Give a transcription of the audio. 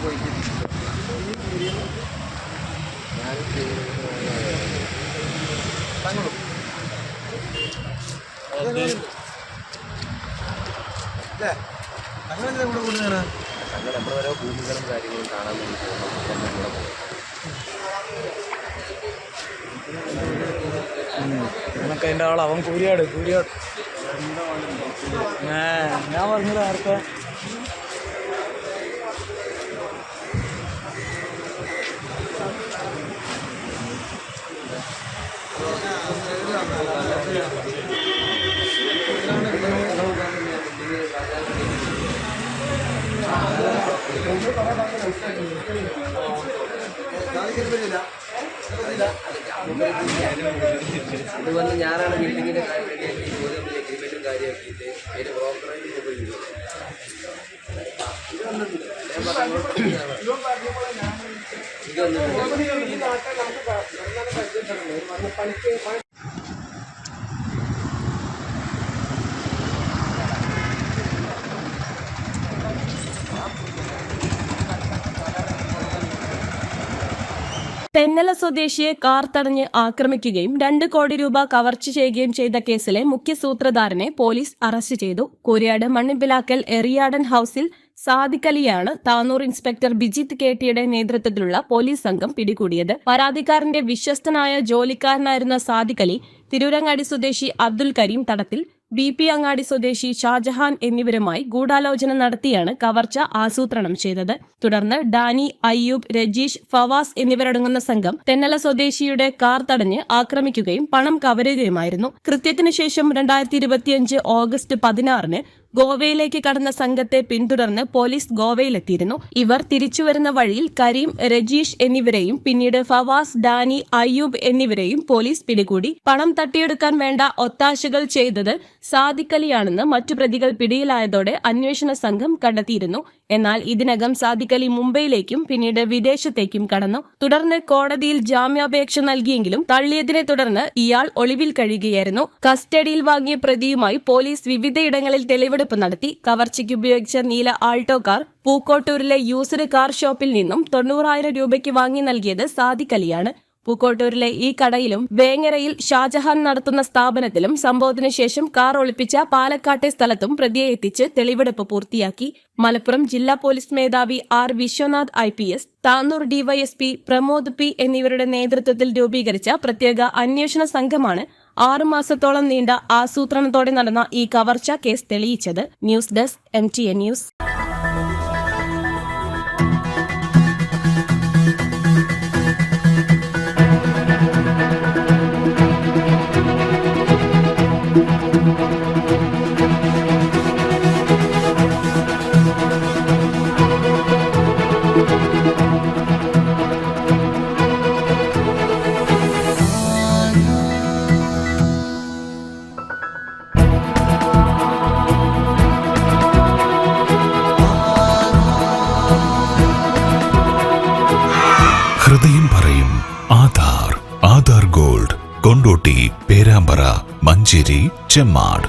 നമ്മൾ ഓരോ ഭൂമികളും കാര്യങ്ങളും കാണാൻ വേണ്ടി എന്നൊക്കെ എൻ്റെ ആൾ അവൻ കൂരിയാട് ഞാൻ പറഞ്ഞത് ആർക്കാ അതുപോലെ ഞാനാണ് ബിൽഡിങ്ങിൻ്റെ എഗ്രിമെൻറ്റും കാര്യമാക്കിയിട്ട് അതിന് ബ്രോക്കറായിട്ട് തെന്നല സ്വദേശിയെ കാർ തടഞ്ഞ് ആക്രമിക്കുകയും 2 കോടി രൂപ കവർച്ച ചെയ്യുകയും ചെയ്ത കേസിലെ മുഖ്യ സൂത്രധാരനെ പോലീസ് അറസ്റ്റ് ചെയ്തു. കൂരിയാട് മണ്ണിപ്പിലാക്കൽ എറിയാടൻ ഹൌസിൽ സാദിഖ് അലിയാണ് താനൂർ ഇൻസ്പെക്ടർ ബിജിത്ത് കേട്ടിയുടെ നേതൃത്വത്തിലുള്ള പോലീസ് സംഘം പിടികൂടിയത്. പരാതിക്കാരന്റെ വിശ്വസ്തനായ ജോലിക്കാരനായിരുന്ന സാദിഖ് അലി, തിരൂരങ്ങാടി സ്വദേശി അബ്ദുൽ കരീം തടത്തിൽ, BP അങ്ങാടി സ്വദേശി ഷാജഹാൻ എന്നിവരുമായി ഗൂഢാലോചന നടത്തിയാണ് കവർച്ച ആസൂത്രണം ചെയ്തത്. തുടർന്ന് ഡാനി, അയ്യൂബ്, രജീഷ്, ഫവാസ് എന്നിവരടങ്ങുന്ന സംഘം തെന്നല സ്വദേശിയുടെ കാർ തടഞ്ഞ് ആക്രമിക്കുകയും പണം കവരുകയുമായിരുന്നു. കൃത്യത്തിനു ശേഷം 2025 ഓഗസ്റ്റ് 16-ന് ഗോവയിലേക്ക് കടന്ന സംഘത്തെ പിന്തുടർന്ന് പോലീസ് ഗോവയിലെത്തിയിരുന്നു. ഇവർ തിരിച്ചുവരുന്ന വഴിയിൽ കരീം, രജീഷ് എന്നിവരെയും പിന്നീട് ഫവാസ്, ഡാനി, അയ്യൂബ് എന്നിവരെയും പോലീസ് പിടികൂടി. പണം തട്ടിയെടുക്കാൻ വേണ്ട ഒത്താശകൾ ചെയ്തത് സാദിഖ് അലിയാണെന്ന് മറ്റു പ്രതികൾ പിടിയിലായതോടെ അന്വേഷണ സംഘം കണ്ടെത്തിയിരുന്നു. എന്നാൽ ഇതിനകം സാദിഖ് അലി മുംബൈയിലേക്കും പിന്നീട് വിദേശത്തേക്കും കടന്നു. തുടർന്ന് കോടതിയിൽ ജാമ്യാപേക്ഷ നൽകിയെങ്കിലും തള്ളിയതിനെ തുടർന്ന് ഇയാൾ ഒളിവിൽ കഴിയുകയായിരുന്നു. കസ്റ്റഡിയിൽ വാങ്ങിയ പ്രതിയുമായി പോലീസ് വിവിധയിടങ്ങളിൽ തെളിവെടുപ്പ് നടത്തി. കവർച്ചയ്ക്ക് ഉപയോഗിച്ച നീല ആൾട്ടോ കാർ പൂക്കോട്ടൂരിലെ യൂസ്ഡ് കാർ ഷോപ്പിൽ നിന്നും 90,000 രൂപയ്ക്ക് വാങ്ങി നൽകിയത് സാദിഖ് അലിയാണ്. പൂക്കോട്ടൂരിലെ ഈ കടയിലും വേങ്ങരയിൽ ഷാജഹാൻ നടത്തുന്ന സ്ഥാപനത്തിലും സംഭവത്തിനു ശേഷം കാർ ഒളിപ്പിച്ച പാലക്കാട്ടെ സ്ഥലത്തും പ്രതിയെ എത്തിച്ച് തെളിവെടുപ്പ് പൂർത്തിയാക്കി. മലപ്പുറം ജില്ലാ പോലീസ് മേധാവി R. Vishwanath IPS, Tanur DYSP Pramod P എന്നിവരുടെ നേതൃത്വത്തിൽ രൂപീകരിച്ച പ്രത്യേക അന്വേഷണ സംഘമാണ് 6 മാസത്തോളം നീണ്ട ആസൂത്രണത്തോടെ നടന്ന ഈ കവർച്ച കേസ് തെളിയിച്ചത്. News desk MTN news. ഹൃദയം പറയും ആധാർ ഗോൾഡ്, കൊണ്ടോട്ടി, പേരാമ്പ്ര, മഞ്ചേരി, ചെമ്മാട്.